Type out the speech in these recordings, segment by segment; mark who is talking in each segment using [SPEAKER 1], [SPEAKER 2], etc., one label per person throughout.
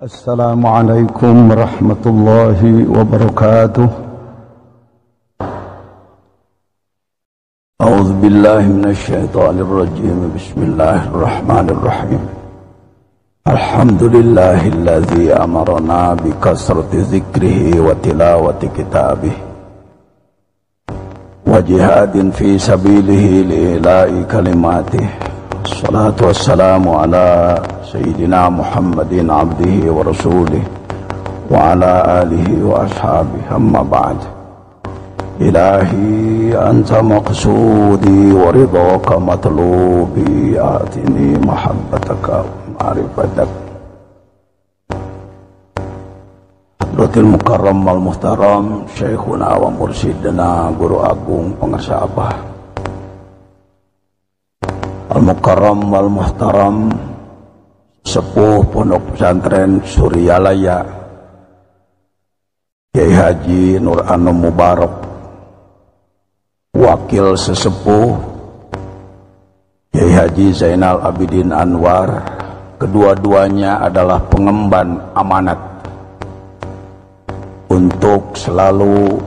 [SPEAKER 1] Assalamualaikum warahmatullahi wabarakatuh. A'udzu billahi minasyaitonir rajim. Bismillahirrahmanirrahim. Alhamdulillahilladzi amarna bi kasrati dzikrihi wa tilawati kitabih wa jihadin fi sabilihi li ilahi kalimatih. Assalatu wassalamu ala Sayyidina Muhammadin abdihi wa rasulih wa ala alihi wa ashabihi, amma ba'd. Ilahi anta maqsudi wa ridhaka matlubi, atini mahabbataka wa ma'rifatak. Hadratil mukarram wal muhtaram Syekhuna wa mursyidina Guru Agung Pengarsa Abah Al-Mukarram wal Muhtaram Sepuh Pondok Pesantren Suryalaya Kiai Haji Nur Anum Mubarak, Wakil Sesepuh Kiai Haji Zainal Abidin Anwar, kedua-duanya adalah pengemban amanat untuk selalu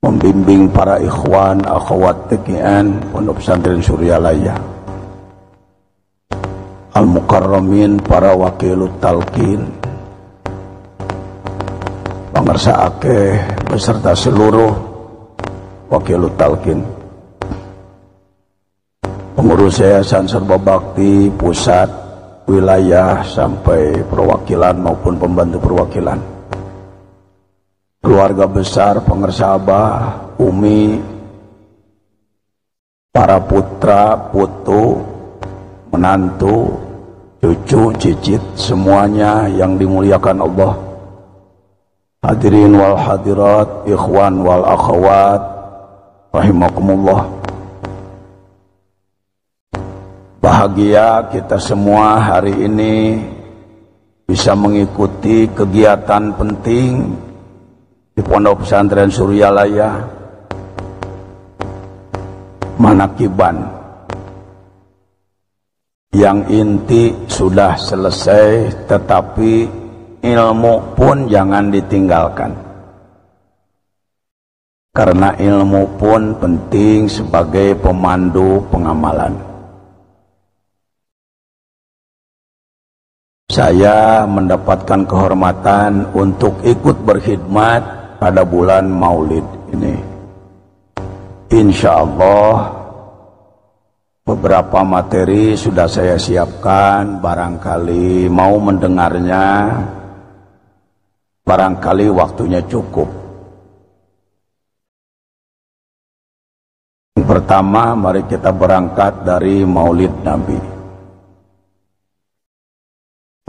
[SPEAKER 1] membimbing para ikhwan akhwat TKN Pondok Pesantren Suryalaya, Al-Mukarramin para wakilut talqin, pangarsa akeh beserta seluruh wakilut talqin, pengurus Yayasan Serba Bakti pusat, wilayah sampai perwakilan maupun pembantu perwakilan, keluarga besar pengarsa Abah, Umi, para putra, putu, menantu, cucu, cicit, semuanya yang dimuliakan Allah. Hadirin wal hadirat, ikhwan wal akhwat, rahimakumullah. Bahagia kita semua hari ini bisa mengikuti kegiatan penting di Pondok Pesantren Suryalaya, manakiban yang inti sudah selesai, tetapi ilmu pun jangan ditinggalkan, karena ilmu pun penting sebagai pemandu pengamalan. Saya mendapatkan kehormatan untuk ikut berkhidmat pada bulan Maulid ini. Insya Allah beberapa materi sudah saya siapkan, barangkali mau mendengarnya, barangkali waktunya cukup. Yang pertama, mari kita berangkat dari Maulid Nabi.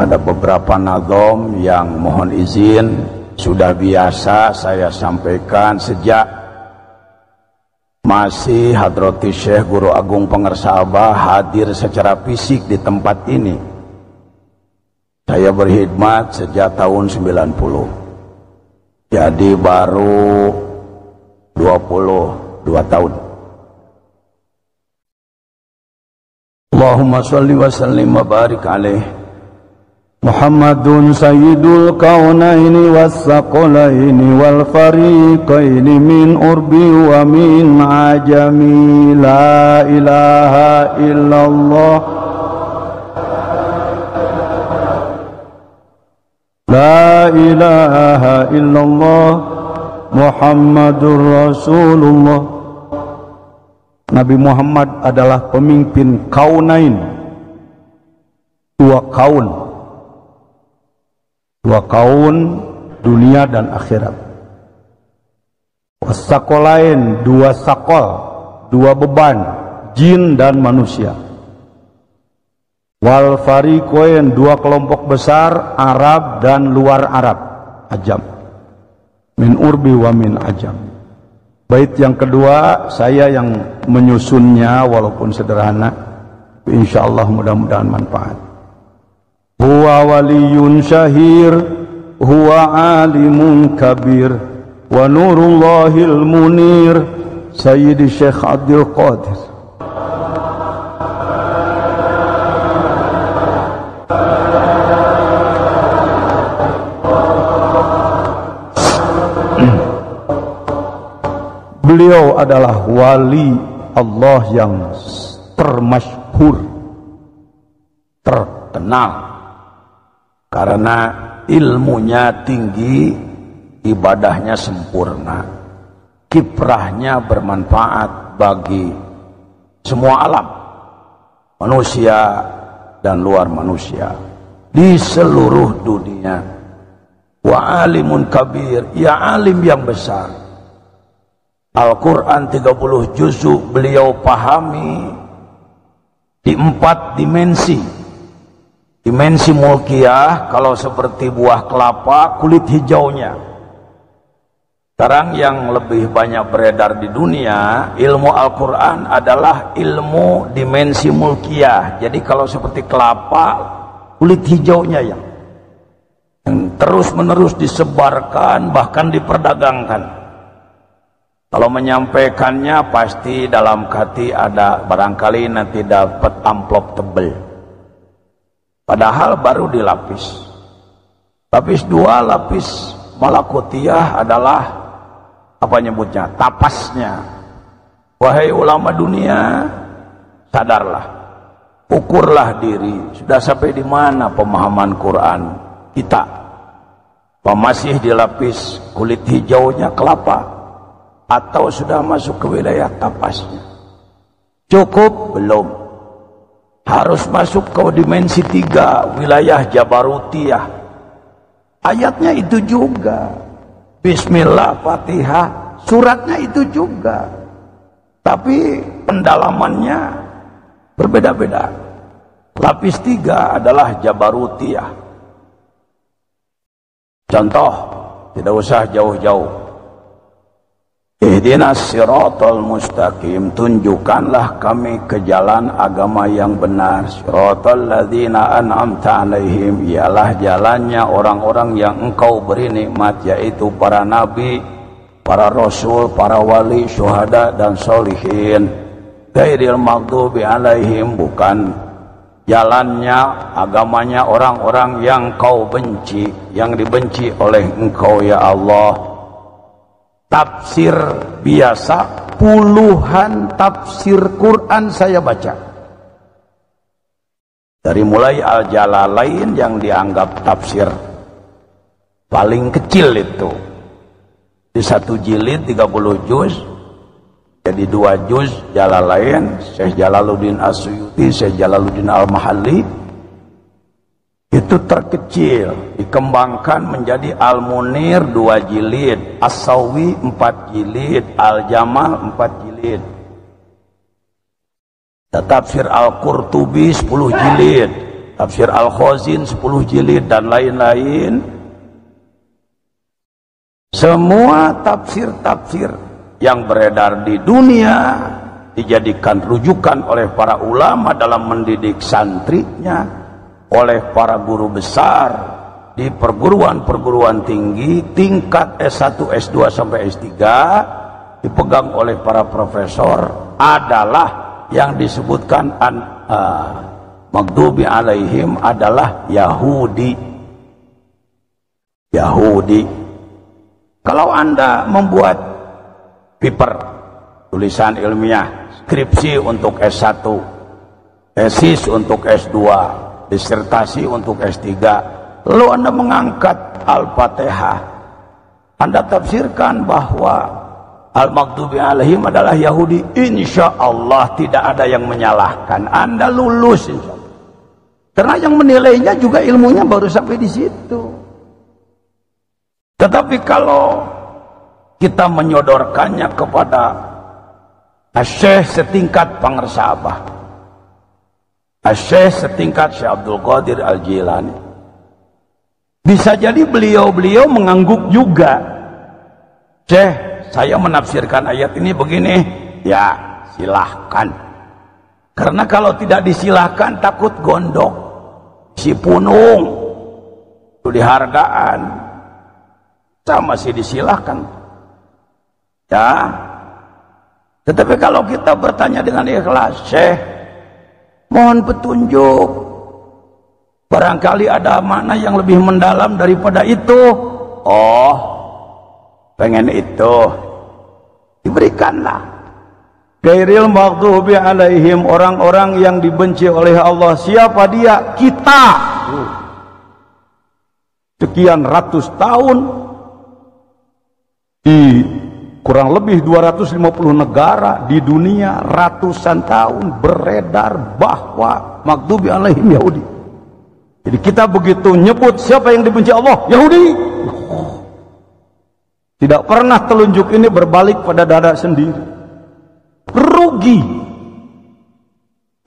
[SPEAKER 1] Ada beberapa nazom yang mohon izin sudah biasa saya sampaikan sejak masih Hadrati Syekh Guru Agung Pengarsa Abah hadir secara fisik di tempat ini. Saya berkhidmat sejak tahun 90, jadi baru 22 tahun. Allahumma sholli wa sallim wa barik alaih Muhammadun sayyidul kaunaini wassaqalaini wal fariqaini min urbi wa min ajami. La ilaha illallah, la ilaha illallah, Muhammadur Rasulullah. Nabi Muhammad adalah pemimpin kaunain, dua kaun dunia dan akhirat. Wasaqolain, dua sakol, dua beban, jin dan manusia. Wal fariqoin, dua kelompok besar, Arab dan luar Arab, ajam. Min urbi wa min ajam. Bait yang kedua saya yang menyusunnya, walaupun sederhana, insyaallah mudah-mudahan manfaat. Huwa waliyun syahir, huwa alimun kabir, wa nurullahil munir, Sayyidi Syekh Abdul Qadir. Beliau adalah wali Allah yang termasyhur, terkenal karena ilmunya tinggi, ibadahnya sempurna, kiprahnya bermanfaat bagi semua alam, manusia dan luar manusia di seluruh dunia. Wa alimun kabir, ya alim yang besar. Al-Quran 30 juzuk beliau pahami di 4 dimensi. Dimensi mulkiyah, kalau seperti buah kelapa kulit hijaunya. Sekarang yang lebih banyak beredar di dunia, ilmu Al-Quran adalah ilmu dimensi mulkiyah. Jadi kalau seperti kelapa, kulit hijaunya yang terus menerus disebarkan, bahkan diperdagangkan. Kalau menyampaikannya pasti dalam hati ada barangkali nanti dapat amplop tebel. Padahal baru dilapis. Lapis 2, lapis malakutiyah adalah apa nyebutnya? Tapasnya. Wahai ulama dunia, sadarlah, ukurlah diri. Sudah sampai di mana pemahaman Quran kita? Apa masih dilapis kulit hijaunya kelapa? Atau sudah masuk ke wilayah tapasnya? Cukup? Belum. Harus masuk ke dimensi 3, wilayah Jabarutiyah. Ayatnya itu juga. Bismillah, Fatihah, suratnya itu juga. Tapi pendalamannya berbeda-beda. Lapis 3 adalah Jabarutiyah. Contoh, tidak usah jauh-jauh. Ihdinas siratal mustaqim, tunjukkanlah kami ke jalan agama yang benar. Siratal ladzina an'amta alaihim, ialah jalannya orang-orang yang engkau beri nikmat, yaitu para nabi, para rasul, para wali, syuhada dan sholihin. Ghairil maghdubi alaihim, bukan jalannya, agamanya orang-orang yang kau benci, yang dibenci oleh engkau ya Allah. Tafsir biasa, puluhan tafsir Quran saya baca. Dari mulai Al-Jalalain yang dianggap tafsir paling kecil itu. Di 1 jilid 30 juz, jadi 2 juz Jalalain, Syekh Jalaluddin As-Suyuti, Syekh Jalaluddin Al-Mahalli. Itu terkecil, dikembangkan menjadi Al-Munir 2 jilid, As-Sawi 4 jilid, Al-Jamal 4 jilid. Tafsir Al-Qurtubi 10 jilid, Tafsir Al-Khazin 10 jilid dan lain-lain. Semua tafsir-tafsir yang beredar di dunia dijadikan rujukan oleh para ulama dalam mendidik santrinya, oleh para guru besar di perguruan-perguruan tinggi tingkat S1, S2 sampai S3, dipegang oleh para profesor, adalah yang disebutkan maghdubi alaihim adalah Yahudi. Yahudi. Kalau Anda membuat paper, tulisan ilmiah, skripsi untuk S1, tesis untuk S2, disertasi untuk S3, lalu Anda mengangkat Al-Fatihah, Anda tafsirkan bahwa Al-Maghdubi alaihim adalah Yahudi, insya Allah tidak ada yang menyalahkan, Anda lulus insya Allah. Karena yang menilainya juga ilmunya baru sampai di situ. Tetapi kalau kita menyodorkannya kepada Syekh setingkat Pangersabah, Syekh setingkat Syekh Abdul Qadir Al-Jilani, bisa jadi beliau-beliau mengangguk juga. Syekh, saya menafsirkan ayat ini begini. Ya, silahkan. Karena kalau tidak disilahkan takut gondok, si punung, itu dihargaan. Sama masih disilahkan. Ya. Tetapi kalau kita bertanya dengan ikhlas, Syekh, mohon petunjuk, barangkali ada makna yang lebih mendalam daripada itu. Oh, pengen itu, diberikanlah. Ghairil maghdubi alaihim, orang-orang yang dibenci oleh Allah. Siapa dia? Kita. Sekian ratus tahun di kurang lebih 250 negara di dunia, ratusan tahun beredar bahwa maghdubi alaihim Yahudi. Jadi kita begitu nyebut siapa yang dibenci Allah, Yahudi. Tidak pernah telunjuk ini berbalik pada dada sendiri. Rugi.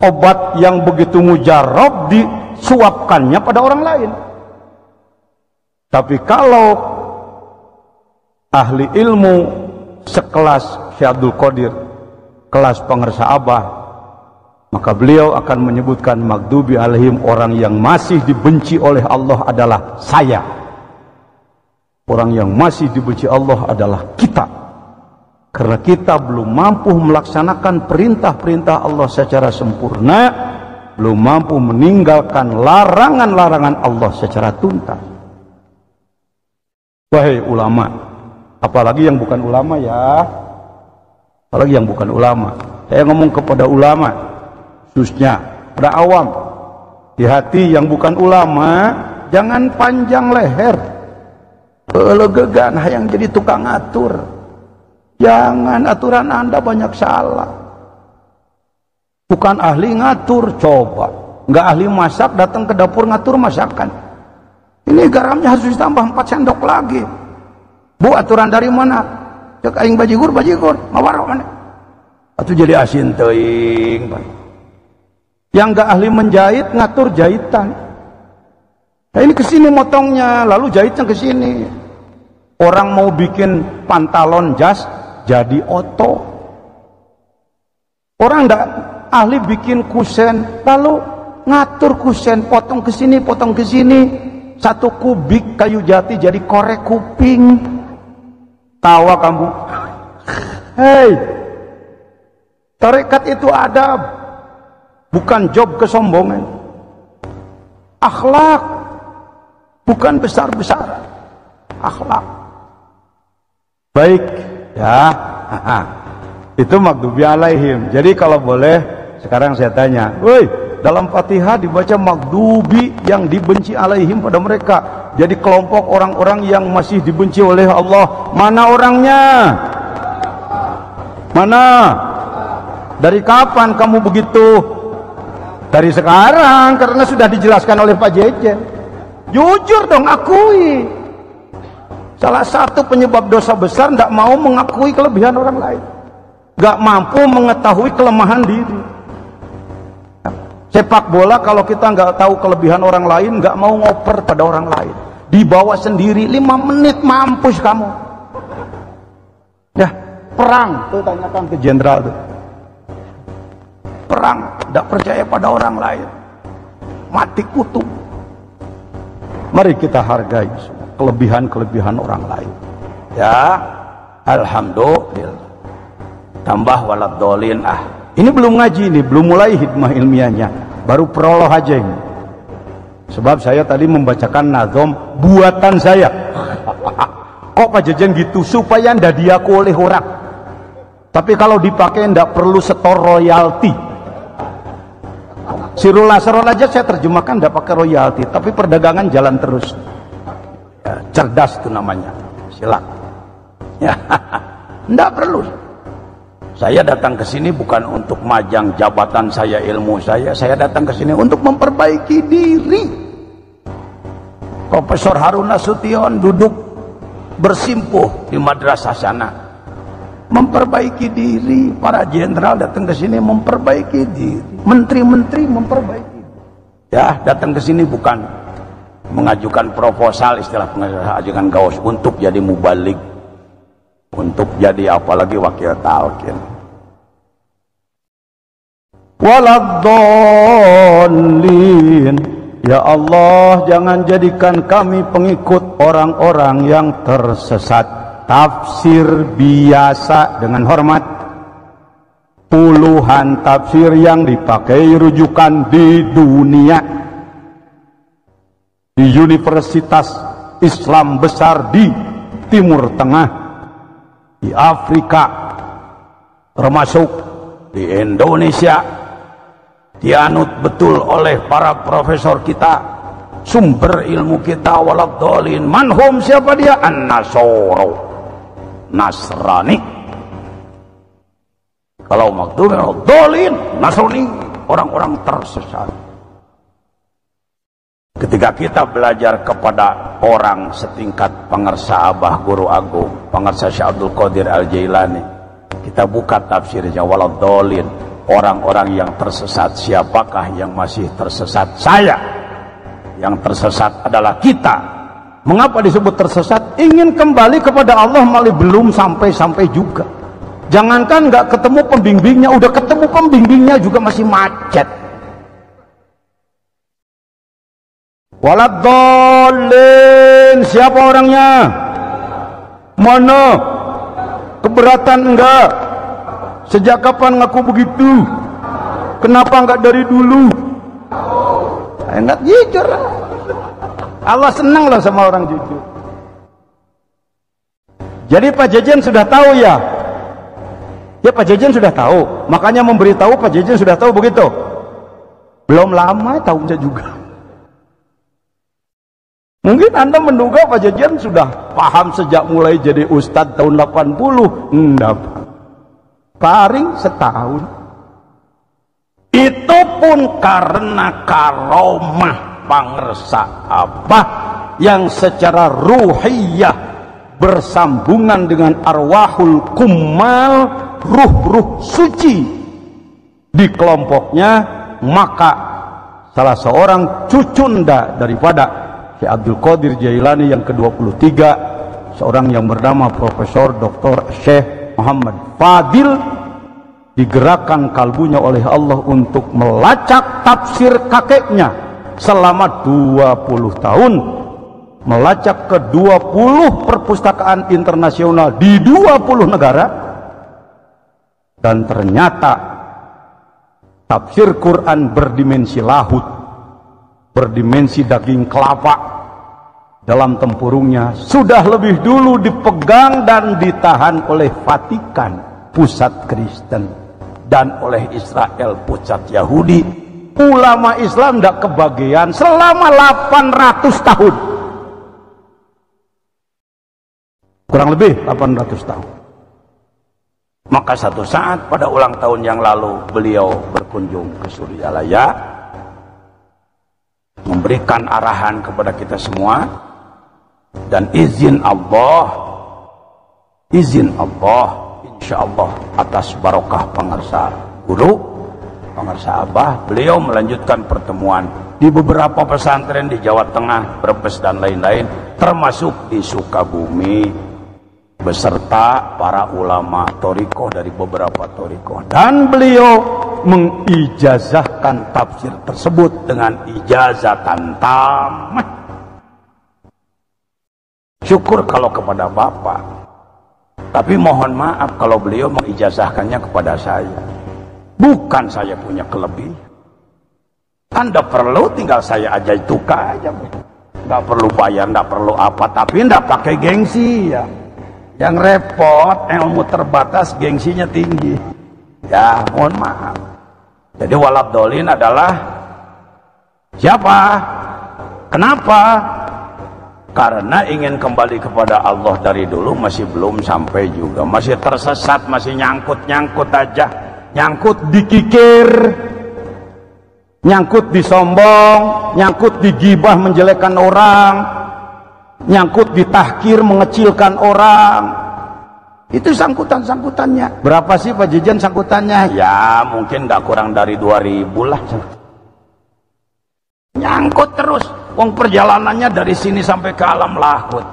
[SPEAKER 1] Obat yang begitu mujarab disuapkannya pada orang lain. Tapi kalau ahli ilmu sekelas Syekh Abdul Qadir, kelas pengersa Abah, maka beliau akan menyebutkan maghdubi alaihim, orang yang masih dibenci oleh Allah adalah saya. Orang yang masih dibenci Allah adalah kita. Karena kita belum mampu melaksanakan perintah-perintah Allah secara sempurna, belum mampu meninggalkan larangan-larangan Allah secara tuntas. Wahai ulama, apalagi yang bukan ulama ya, apalagi yang bukan ulama. Saya ngomong kepada ulama, khususnya pada awam, di hati yang bukan ulama, jangan panjang leher, legegan yang jadi tukang atur. Jangan, aturan Anda banyak salah. Bukan ahli ngatur, coba. Nggak ahli masak, datang ke dapur ngatur masakan. Ini garamnya harus ditambah 4 sendok lagi. Bu, aturan dari mana? Cek aing bajigur, mawar mana? Atau jadi asin teuing. Yang nggak ahli menjahit, ngatur jahitan. Nah, ini kesini motongnya, lalu jahitnya kesini. Orang mau bikin pantalon jas, jadi oto. Orang nggak ahli bikin kusen, lalu ngatur kusen, potong kesini, potong kesini. 1 kubik kayu jati jadi korek kuping. Tawa kamu. Hei, tarekat itu adab, bukan job kesombongan. Akhlak, bukan besar-besaran. Akhlak. Baik, ya. Itu maghdubi alaihim. Jadi kalau boleh sekarang saya tanya, woi, dalam Fatihah dibaca maghdubi, yang dibenci alaihim pada mereka. Jadi kelompok orang-orang yang masih dibenci oleh Allah. Mana orangnya? Mana? Dari kapan kamu begitu? Dari sekarang, karena sudah dijelaskan oleh Pak Jejen. Jujur dong, akui. Salah satu penyebab dosa besar tidak mau mengakui kelebihan orang lain, nggak mampu mengetahui kelemahan diri. Sepak bola, kalau kita nggak tahu kelebihan orang lain, nggak mau ngoper pada orang lain, dibawa sendiri 5 menit mampus kamu. Ya, perang tuh, tanyakan ke jenderal tuh. Perang, tidak percaya pada orang lain, mati kutu. Mari kita hargai kelebihan-kelebihan orang lain. Ya, alhamdulillah. Tambah waladhdallin. Ini belum ngaji, ini belum mulai hikmah ilmiahnya, baru prolog aja ini. Sebab saya tadi membacakan nazom buatan saya. Kok Pak Jejen gitu? Supaya ndak diaku oleh orang. Tapi kalau dipakai ndak perlu setor royalti. Sirul Asrul aja saya terjemahkan ndak pakai royalti, tapi perdagangan jalan terus. Ya, cerdas itu namanya. Silakan. Ya, ndak perlu. Saya datang ke sini bukan untuk majang jabatan saya, ilmu saya. Saya datang ke sini untuk memperbaiki diri. Profesor Harun Nasution duduk bersimpuh di madrasah sana, memperbaiki diri. Para jenderal datang ke sini memperbaiki diri. Menteri-menteri memperbaiki diri. Ya, datang ke sini bukan mengajukan proposal, istilah pengajukan gaus, untuk jadi mubalik, untuk jadi apalagi wakil talqin. Waladhdallin. Ya Allah, jangan jadikan kami pengikut orang-orang yang tersesat. Tafsir biasa dengan hormat. Puluhan tafsir yang dipakai rujukan di dunia, di universitas Islam besar di Timur Tengah, di Afrika, termasuk di Indonesia dianut betul oleh para profesor kita, sumber ilmu kita. Waladhdallin manhum, siapa dia? An-Nasoro, Nasrani. Kalau maktub waladhdallin Nasrani, orang-orang tersesat. Ketika kita belajar kepada orang setingkat pengersa Abah Guru Agung, pengersa Syekh Abdul Qadir Al-Jailani, kita buka tafsirnya, waladhdallin, orang-orang yang tersesat. Siapakah yang masih tersesat? Saya. Yang tersesat adalah kita. Mengapa disebut tersesat? Ingin kembali kepada Allah malah belum sampai-sampai juga. Jangankan nggak ketemu pembimbingnya, udah ketemu pembimbingnya juga masih macet. Waladhdallin, siapa orangnya? Mana? Keberatan enggak? Sejak kapan ngaku begitu? Kenapa enggak dari dulu? Enggak jujur. Allah senang loh sama orang jujur. Jadi Pak Jejen sudah tahu ya? Ya Pak Jejen sudah tahu. Makanya memberitahu Pak Jejen sudah tahu begitu. Belum lama tahunya juga. Mungkin Anda menduga Pak Jejen sudah paham sejak mulai jadi ustadz tahun 80. Enggak. Paling setahun. Itu pun karena karomah pangersa Abah yang secara ruhiyah bersambungan dengan arwahul kummal, ruh-ruh suci di kelompoknya. Maka salah seorang cucunda daripada Syekh Abdul Qadir Jailani yang ke-23, seorang yang bernama Profesor Dr. Syekh Muhammad Fadil, digerakkan kalbunya oleh Allah untuk melacak tafsir kakeknya selama 20 tahun, melacak ke 20 perpustakaan internasional di 20 negara, dan ternyata tafsir Quran berdimensi lahut, berdimensi daging kelapa dalam tempurungnya sudah lebih dulu dipegang dan ditahan oleh Vatikan, pusat Kristen, dan oleh Israel, pusat Yahudi. Ulama Islam tidak kebagian selama 800 tahun, kurang lebih 800 tahun. Maka satu saat pada ulang tahun yang lalu beliau berkunjung ke Suryalaya, memberikan arahan kepada kita semua, dan izin Allah insya Allah atas barokah pengersa guru, pengersa Abah, beliau melanjutkan pertemuan di beberapa pesantren di Jawa Tengah, Brebes dan lain-lain, termasuk di Sukabumi, beserta para ulama thoriqoh dari beberapa thoriqoh, dan beliau mengijazahkan tafsir tersebut dengan ijazatan tamah. Syukur kalau kepada Bapak, tapi mohon maaf kalau beliau mengijazahkannya kepada saya. Bukan saya punya kelebihan. Anda perlu tinggal saya aja tukar aja, nggak perlu bayar, nggak perlu apa, tapi nggak pakai gengsi ya. Yang repot ilmu terbatas, gengsinya tinggi. Ya mohon maaf. Jadi waladhdallin adalah siapa? Kenapa? Karena ingin kembali kepada Allah dari dulu masih belum sampai juga, masih tersesat, masih nyangkut-nyangkut aja, nyangkut di kikir, nyangkut di sombong, nyangkut di gibah menjelekkan orang, nyangkut di tahkir mengecilkan orang. Itu sangkutan-sangkutannya. Berapa sih Pak Jejen sangkutannya? Ya mungkin nggak kurang dari 2000 lah. Nyangkut terus. Wong perjalanannya dari sini sampai ke alam lahut.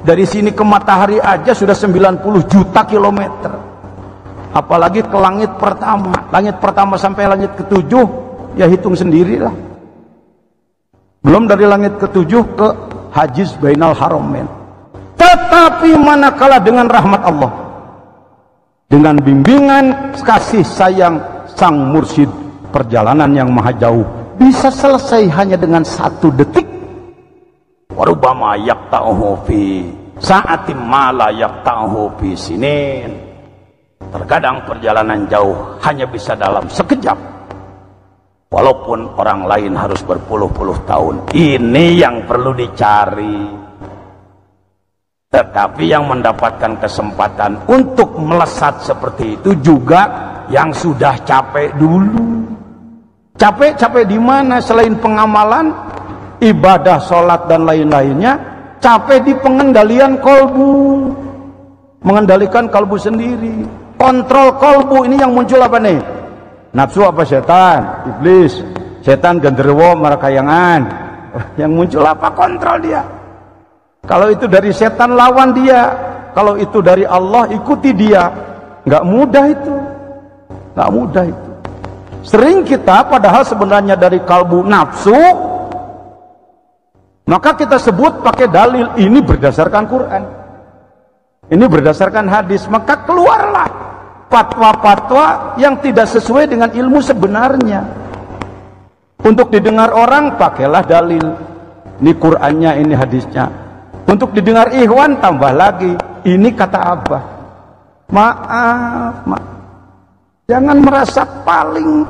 [SPEAKER 1] Dari sini ke matahari aja sudah 90 juta kilometer. Apalagi ke langit pertama. Langit pertama sampai langit ke-7, ya hitung sendirilah. Belum dari langit ke-7 ke Hajiz Bainal Haramain. Tetapi manakala dengan rahmat Allah, dengan bimbingan kasih sayang sang mursyid, perjalanan yang maha jauh bisa selesai hanya dengan 1 detik. Warubama yaqta'uhu fi sa'atim ma la yaqta'uhu fi sinin. Terkadang perjalanan jauh hanya bisa dalam sekejap, walaupun orang lain harus berpuluh-puluh tahun. Ini yang perlu dicari. Tetapi yang mendapatkan kesempatan untuk melesat seperti itu juga yang sudah capek dulu. Capek-capek di mana selain pengamalan, ibadah, sholat dan lain-lainnya? Capek di pengendalian kolbu, mengendalikan kalbu sendiri. Kontrol kolbu ini yang muncul apa nih? Nafsu apa setan? Iblis. Setan genderuwo marakayangan. Yang muncul apa? Kontrol dia. Kalau itu dari setan, lawan dia. Kalau itu dari Allah, ikuti dia. Nggak mudah itu. Nggak mudah itu. Sering kita padahal sebenarnya dari kalbu nafsu, maka kita sebut pakai dalil ini berdasarkan Quran, ini berdasarkan hadis, maka keluarlah fatwa-fatwa yang tidak sesuai dengan ilmu sebenarnya. Untuk didengar orang, pakailah dalil, ini Qurannya, ini hadisnya. Untuk didengar ikhwan, tambah lagi, ini kata Abah. Maaf. Jangan merasa paling,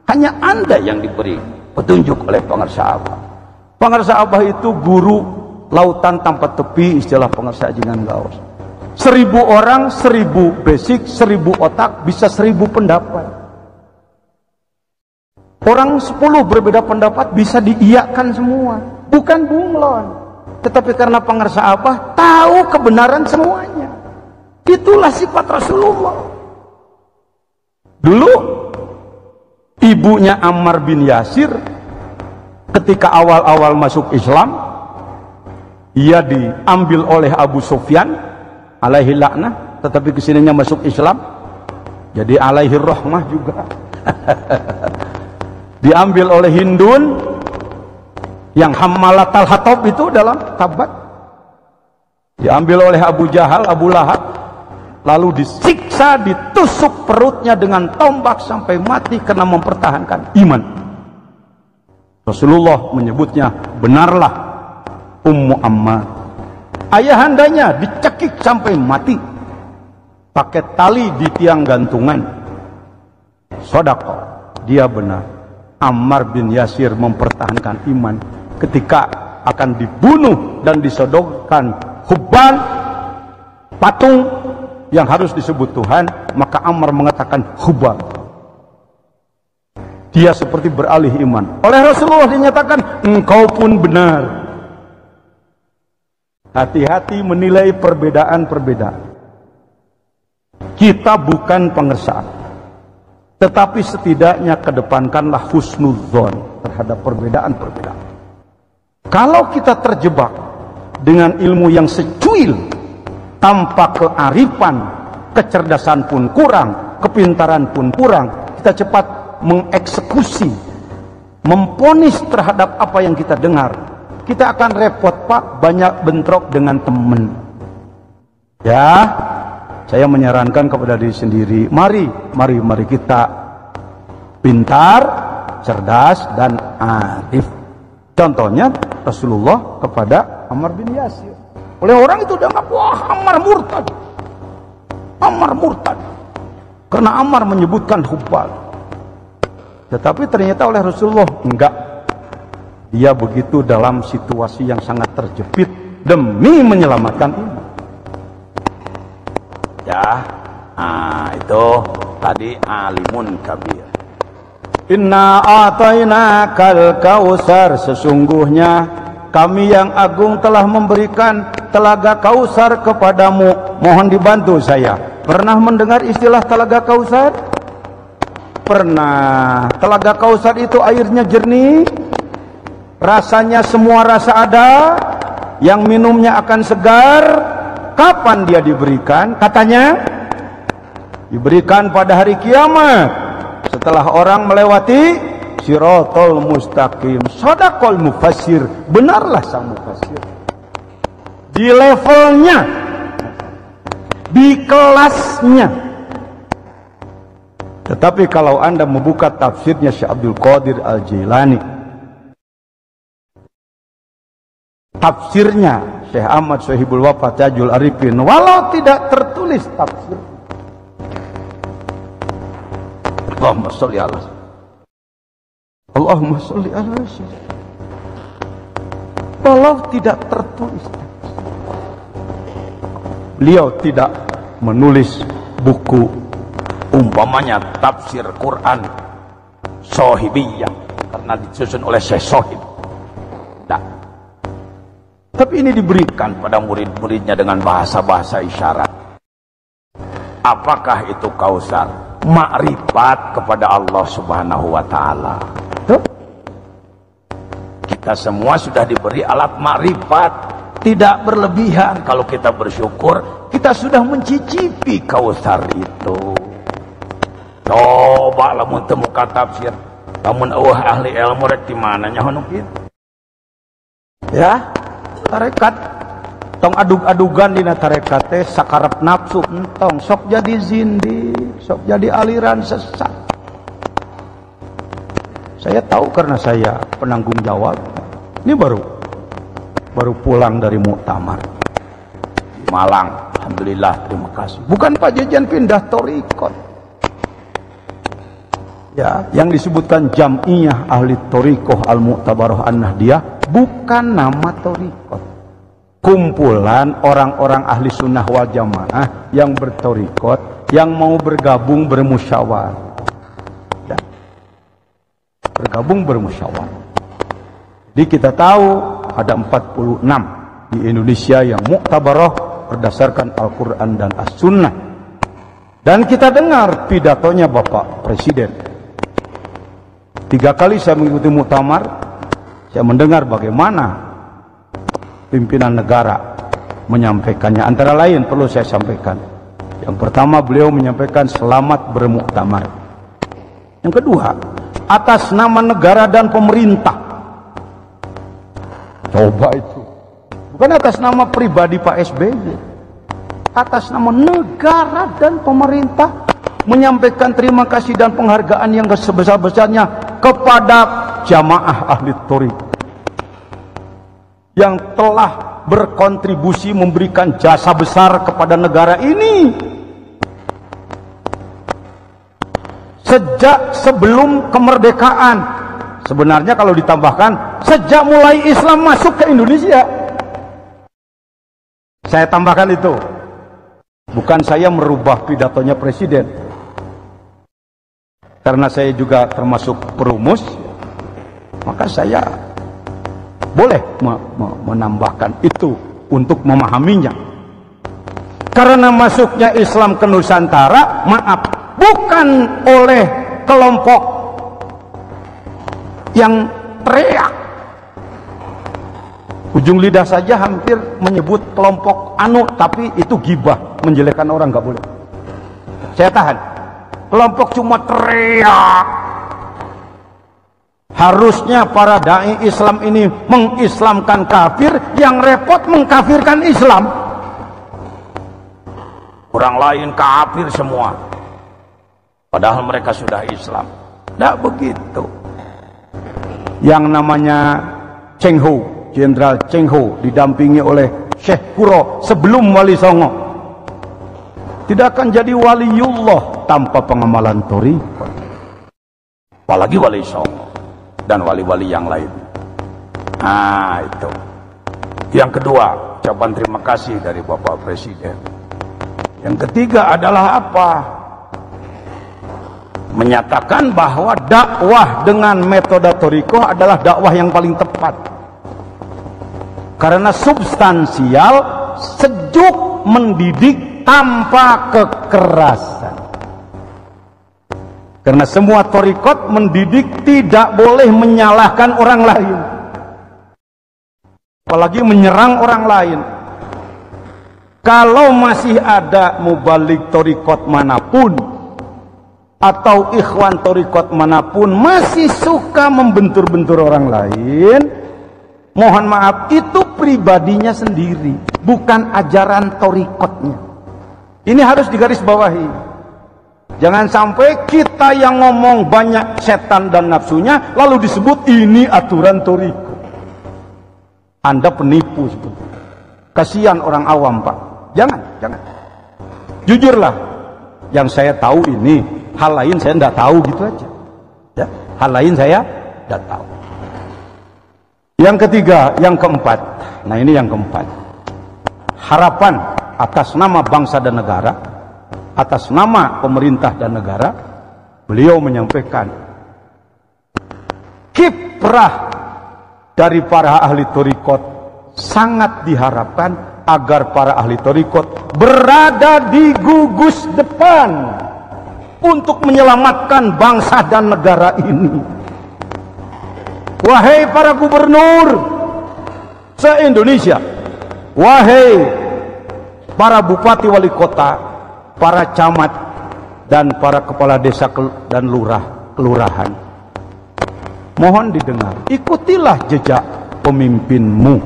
[SPEAKER 1] hanya Anda yang diberi petunjuk oleh pengarsa Abah. Pengarsa Abah itu guru lautan tanpa tepi, istilah pengarsa Ajingan Gaos. 1000 orang, 1000 basic, 1000 otak, bisa 1000 pendapat. Orang 10 berbeda pendapat bisa diiyakan semua. Bukan bunglon, tetapi karena pengarsa Abah tahu kebenaran semuanya. Itulah sifat Rasulullah. Dulu ibunya Ammar bin Yasir ketika awal-awal masuk Islam, ia diambil oleh Abu Sufyan alaihi laknah, tetapi kesininya masuk Islam, jadi alaihi rahmah juga. Diambil oleh Hindun yang Hammalatal Hatab itu dalam Tabat, diambil oleh Abu Jahal, Abu Lahab, lalu disiksa, ditusuk perutnya dengan tombak sampai mati karena mempertahankan iman. Rasulullah menyebutnya, benarlah Ummu Ammar. Ayahandanya dicekik sampai mati pakai tali di tiang gantungan. Sodaqah, dia benar. Ammar bin Yasir mempertahankan iman ketika akan dibunuh dan disodorkan Hubban, patung yang harus disebut Tuhan, maka Ammar mengatakan Hubal. Dia seperti beralih iman. Oleh Rasulullah dinyatakan, engkau pun benar. Hati-hati menilai perbedaan-perbedaan. Kita bukan pengersaan, tetapi setidaknya kedepankanlah husnudzon terhadap perbedaan-perbedaan. Kalau kita terjebak dengan ilmu yang secuil, tanpa kearifan, kecerdasan pun kurang, kepintaran pun kurang, kita cepat mengeksekusi, memponis terhadap apa yang kita dengar. Kita akan repot, Pak, banyak bentrok dengan teman. Ya, saya menyarankan kepada diri sendiri, mari kita pintar, cerdas, dan arif. Contohnya Rasulullah kepada Ammar bin Yasir. Oleh orang itu dianggap, wah, Ammar murtad. Ammar murtad. Karena Ammar menyebutkan Hubal. Tetapi ternyata oleh Rasulullah enggak. Dia begitu dalam situasi yang sangat terjepit demi menyelamatkan iman. Ya, itu tadi alimun kabir. Inna a'tainakal kausar, sesungguhnya kami yang agung telah memberikan telaga Kausar kepadamu, mohon dibantu saya. Pernah mendengar istilah telaga Kausar? Pernah. Telaga Kausar itu airnya jernih, rasanya semua rasa ada, yang minumnya akan segar. Kapan dia diberikan? Katanya diberikan pada hari kiamat, setelah orang melewati Siratal mustaqim. Shadaqal mufassir, benarlah sang mufassir. Di levelnya, di kelasnya. Tetapi kalau Anda membuka tafsirnya Syekh Abdul Qadir Al-Jilani, tafsirnya Syekh Ahmad Sohibul Wafa Tajul Arifin, walau tidak tertulis tafsir, Allahumma sholli ala Allahumma sholli ala Sayyidina. Walau tidak tertulis, beliau tidak menulis buku umpamanya tafsir Quran Sohibiyah karena disusun oleh Syekh Sohib. Nah, tapi ini diberikan pada murid-muridnya dengan bahasa-bahasa isyarat. Apakah itu Kausar? Makrifat kepada Allah Subhanahu wa Ta'ala. Kita semua sudah diberi alat makrifat, tidak berlebihan. Kalau kita bersyukur, kita sudah mencicipi Kausar itu. Coba lamun temu ka tafsir, lamun ahli ilmu rek di mana nya hono kitu. Ya, tarekat tong adug-adugan dina tarekat teh sakarep nafsu entong sok jadi zindik, sok jadi aliran sesat. Saya tahu karena saya penanggung jawab. Ini baru pulang dari muktamar di Malang. Alhamdulillah, terima kasih. Bukan Pak Jejen pindah torikot. Ya, yang disebutkan Jam'iyah Ahli Torikoh Al-Mu'tabarah An-Nahdiyah bukan nama torikot. Kumpulan orang-orang ahli sunnah wal jamaah yang bertorikot, yang mau bergabung bermusyawarah. Bergabung bermusyawarah. Jadi kita tahu ada 46 di Indonesia yang muktabarah berdasarkan Al-Quran dan As-Sunnah. Dan kita dengar pidatonya Bapak Presiden. 3 kali saya mengikuti muktamar, saya mendengar bagaimana pimpinan negara menyampaikannya. Antara lain perlu saya sampaikan. Yang pertama, beliau menyampaikan selamat bermuktamar. Yang kedua, atas nama negara dan pemerintah. Coba itu. Bukan atas nama pribadi Pak SBY. Atas nama negara dan pemerintah menyampaikan terima kasih dan penghargaan yang sebesar-besarnya kepada jamaah ahli thoriq yang telah berkontribusi memberikan jasa besar kepada negara ini sejak sebelum kemerdekaan. Sebenarnya kalau ditambahkan sejak mulai Islam masuk ke Indonesia. Saya tambahkan itu. Bukan saya merubah pidatonya Presiden, karena saya juga termasuk perumus, maka saya boleh menambahkan itu untuk memahaminya. Karena masuknya Islam ke Nusantara, maaf, bukan oleh kelompok yang teriak. Ujung lidah saja hampir menyebut kelompok anu, tapi itu gibah, menjelekkan orang, nggak boleh. Saya tahan. Kelompok cuma teriak. Harusnya para dai Islam ini mengislamkan kafir, yang repot mengkafirkan Islam. Orang lain kafir semua, padahal mereka sudah Islam. Tidak begitu. Yang namanya Cheng Ho, Jenderal Cheng Ho, didampingi oleh Syekh Kuro sebelum Wali Songo, tidak akan jadi waliullah tanpa pengamalan thoriqat. Apalagi Wali Songo dan wali-wali yang lain. Nah, itu. Yang kedua, ucapan terima kasih dari Bapak Presiden. Yang ketiga adalah apa? Menyatakan bahwa dakwah dengan metode thoriqah adalah dakwah yang paling tepat. Karena substansial, sejuk, mendidik tanpa kekerasan. Karena semua thoriqat mendidik tidak boleh menyalahkan orang lain, apalagi menyerang orang lain. Kalau masih ada mubalik thoriqat manapun atau ikhwan thoriqat manapun masih suka membentur-bentur orang lain, mohon maaf, itu pribadinya sendiri, bukan ajaran thoriqatnya. Ini harus digarisbawahi. Jangan sampai kita yang ngomong banyak setan dan nafsunya lalu disebut ini aturan thoriqat. Anda penipu sebetulnya. Kasihan orang awam, Pak. Jangan. Jujurlah. Yang saya tahu ini
[SPEAKER 2] hal lain saya tidak tahu, gitu aja. Ya, hal lain saya tidak tahu. Yang ketiga, yang keempat. Nah, ini yang keempat. Harapan atas nama bangsa dan negara, atas nama pemerintah dan negara, beliau menyampaikan kiprah dari para ahli thariqat sangat diharapkan agar para ahli thariqat berada di gugus depan untuk menyelamatkan bangsa dan negara ini. Wahai para gubernur se-Indonesia, wahai para bupati wali kota, para camat dan para kepala desa dan kelurahan, mohon didengar, ikutilah jejak pemimpinmu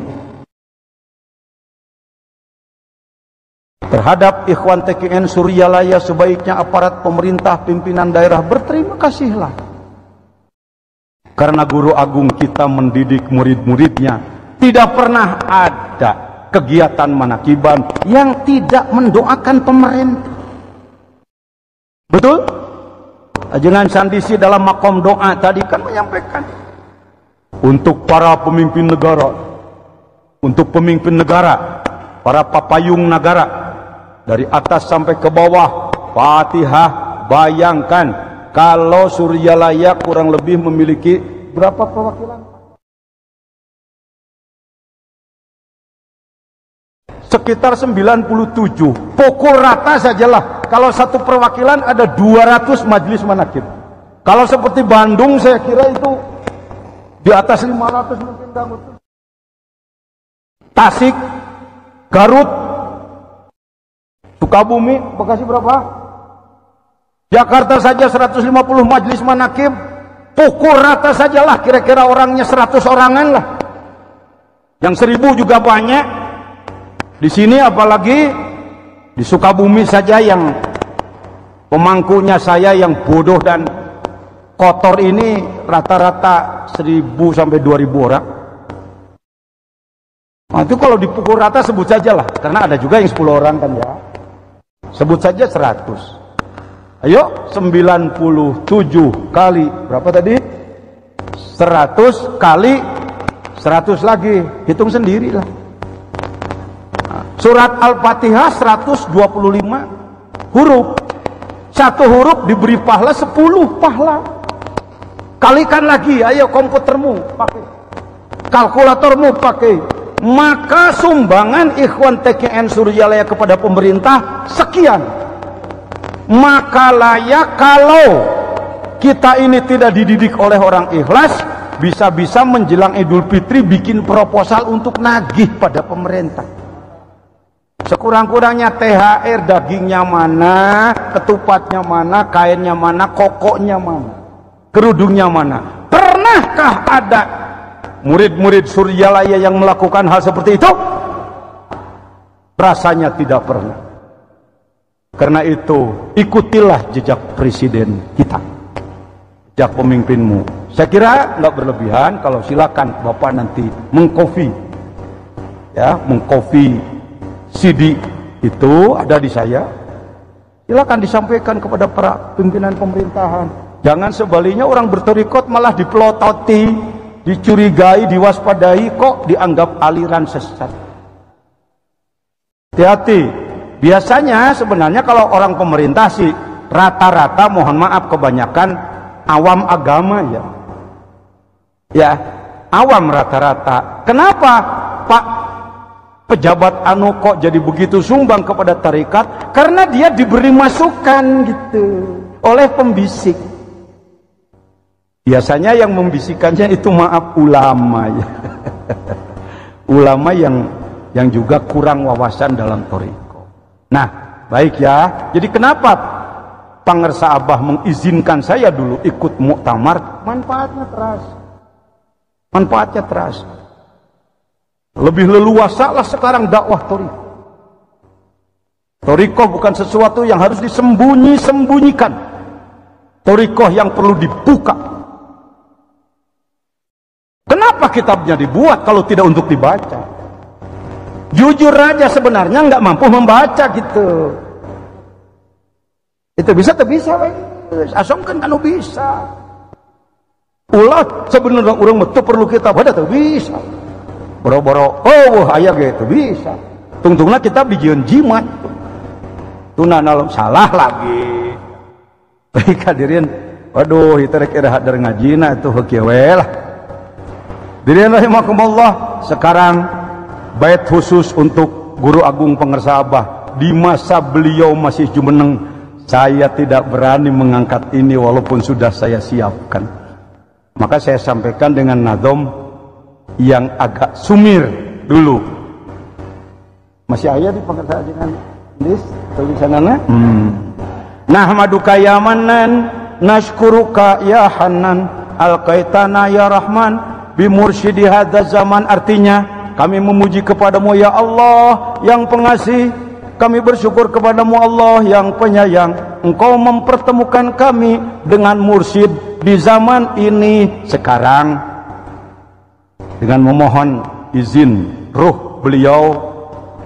[SPEAKER 2] terhadap Ikhwan TKN Suryalaya. Sebaiknya aparat pemerintah, pimpinan daerah berterima kasihlah, karena guru agung kita mendidik murid-muridnya. Tidak pernah ada kegiatan manakiban yang tidak mendoakan pemerintah. Betul? Ajengan Sandisi dalam makom doa tadi kan menyampaikan untuk para pemimpin negara, untuk pemimpin negara, para papayung negara, dari atas sampai ke bawah, Fatihah. Bayangkan kalau Suryalaya kurang lebih memiliki berapa perwakilan? Sekitar 97. Pukul rata sajalah, kalau satu perwakilan ada 200 majelis manakib. Kalau seperti Bandung saya kira itu di atas 500 mungkin. Tasik, Garut, Sukabumi, Bekasi berapa? Jakarta saja 150 majelis manakib. Pukul rata sajalah, kira-kira orangnya 100 orangan lah. Yang 1000 juga banyak. Di sini apalagi di Sukabumi saja yang pemangkunya saya yang bodoh dan kotor ini rata-rata 1000 sampai 2000 orang. Nah, itu kalau dipukul rata sebut saja lah, karena ada juga yang 10 orang kan ya. Sebut saja 100. Ayo 97 kali berapa tadi? 100 kali 100 lagi, hitung sendiri lah. Surat Al-Fatihah 125 huruf. Satu huruf diberi pahala 10 pahala. Kalikan lagi, ayo komputermu pakai, kalkulatormu pakai. Maka sumbangan Ikhwan TKN Suryalaya kepada pemerintah sekian. Maka layak kalau kita ini tidak dididik oleh orang ikhlas, bisa-bisa menjelang Idul Fitri bikin proposal untuk nagih pada pemerintah. Sekurang-kurangnya THR, dagingnya mana, ketupatnya mana, kainnya mana, kokoknya mana, kerudungnya mana. Pernahkah ada murid-murid Suryalaya yang melakukan hal seperti itu? Rasanya tidak pernah. Karena itu, ikutilah jejak presiden kita, jejak pemimpinmu. Saya kira nggak berlebihan kalau silakan Bapak nanti mengkopi, ya, mengkopi CD itu ada di saya. Silakan disampaikan kepada para pimpinan pemerintahan. Jangan sebaliknya orang bertorikot malah dipelototi, dicurigai, diwaspadai, kok dianggap aliran sesat. Hati-hati. Biasanya sebenarnya kalau orang pemerintah sih rata-rata, mohon maaf, kebanyakan awam agama ya. Ya, awam rata-rata. Kenapa Pak pejabat anu kok jadi begitu sumbang kepada tarekat? Karena dia diberi masukan gitu oleh pembisik. Biasanya yang membisikannya itu, maaf, ulama ya. Ulama yang juga kurang wawasan dalam tarekat. Nah, baik ya. Jadi kenapa Pangersa Abah mengizinkan saya dulu ikut muktamar? Manfaatnya terasa. Manfaatnya terasa. Lebih leluasa lah sekarang dakwah thariqah. Thariqah bukan sesuatu yang harus disembunyi-sembunyikan. Thariqah yang perlu dibuka. Kenapa kitabnya dibuat kalau tidak untuk dibaca? Jujur aja sebenarnya nggak mampu membaca gitu. Itu bisa, tak bisa, Pak. asongkeun anu bisa. Ulah sebenarnya urang mah teu perlu kitab, ada teu bisa. Boro-boro aya ge teu bisa. Tungtungna kitab dijieun jimat. Tunana salah lagi. Baik hadirin, waduh itu rek iraha dar ngajina itu heukieu we lah. Hadirin rahimakumullah, sekarang bait khusus untuk Guru Agung Pangersabah. Di masa beliau masih jumeneng, saya tidak berani mengangkat ini walaupun sudah saya siapkan. Maka saya sampaikan dengan nadom yang agak sumir dulu. Masih ada di pengertian list tulisanana? Nahmaduka ya Manan, nashkuruka ya Hanan, alqaitana ya Rahman, bimursyidi hadzal zaman. Artinya, kami memuji kepadamu ya Allah yang pengasih, kami bersyukur kepadamu Allah yang penyayang. Engkau mempertemukan kami dengan mursyid di zaman ini sekarang. Dengan memohon izin ruh beliau,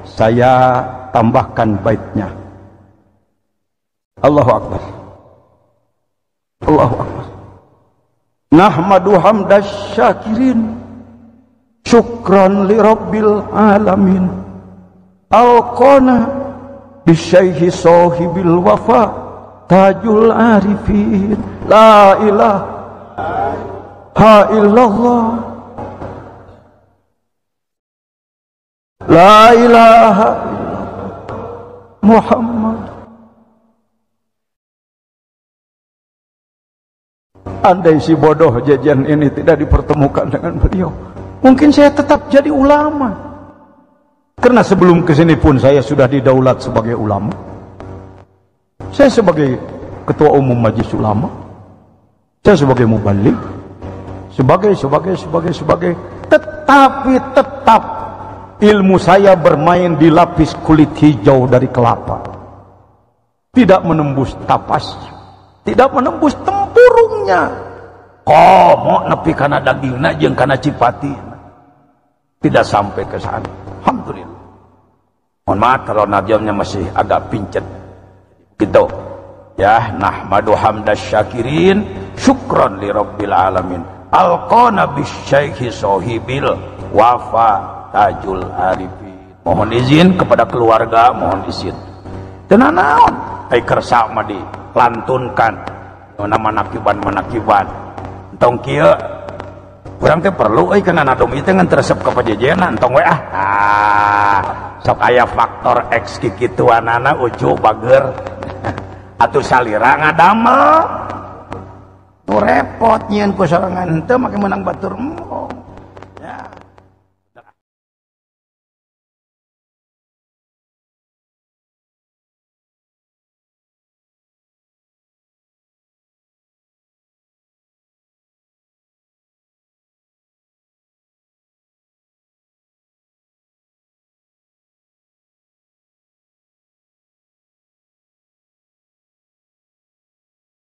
[SPEAKER 2] saya tambahkan baitnya. Allahu Akbar. Allahu Akbar. Nahmadu hamdas syakirin, syukran li rabbil alamin, alqana bisyaihi sahibil wafa, tajul arifin, la ilaha illallah, la ilaha illallah Muhammad. Andai si bodoh jajan ini tidak dipertemukan dengan beliau, mungkin saya tetap jadi ulama. Karena sebelum kesini pun saya sudah didaulat sebagai ulama. Saya sebagai ketua umum majelis ulama, saya sebagai mubalik, sebagai. Tetapi tetap ilmu saya bermain di lapis kulit hijau dari kelapa, tidak menembus tapasnya, tidak menembus tempurungnya. Komo nepi kana dagingna jeung kana cipatina, tidak sampai ke sana. Alhamdulillah. Mohon maaf kalau najamnya masih agak pincet gitu ya. Nahmadu hamdas syakirin, syukran li rabbil alamin, alqana bisyaihi sahibil wafa, tajul arifin. Mohon izin kepada keluarga, mohon izin tenanaon ai kersa mah dilantunkan manakiban entong kieu urang teh perlu euy kana nadom ieu teh ngan teresep ka pajejenan entong we sok aya faktor X kikituanana uju bager atuh salira ngadamel nu repot nyieun ku sorangan teu make menang batur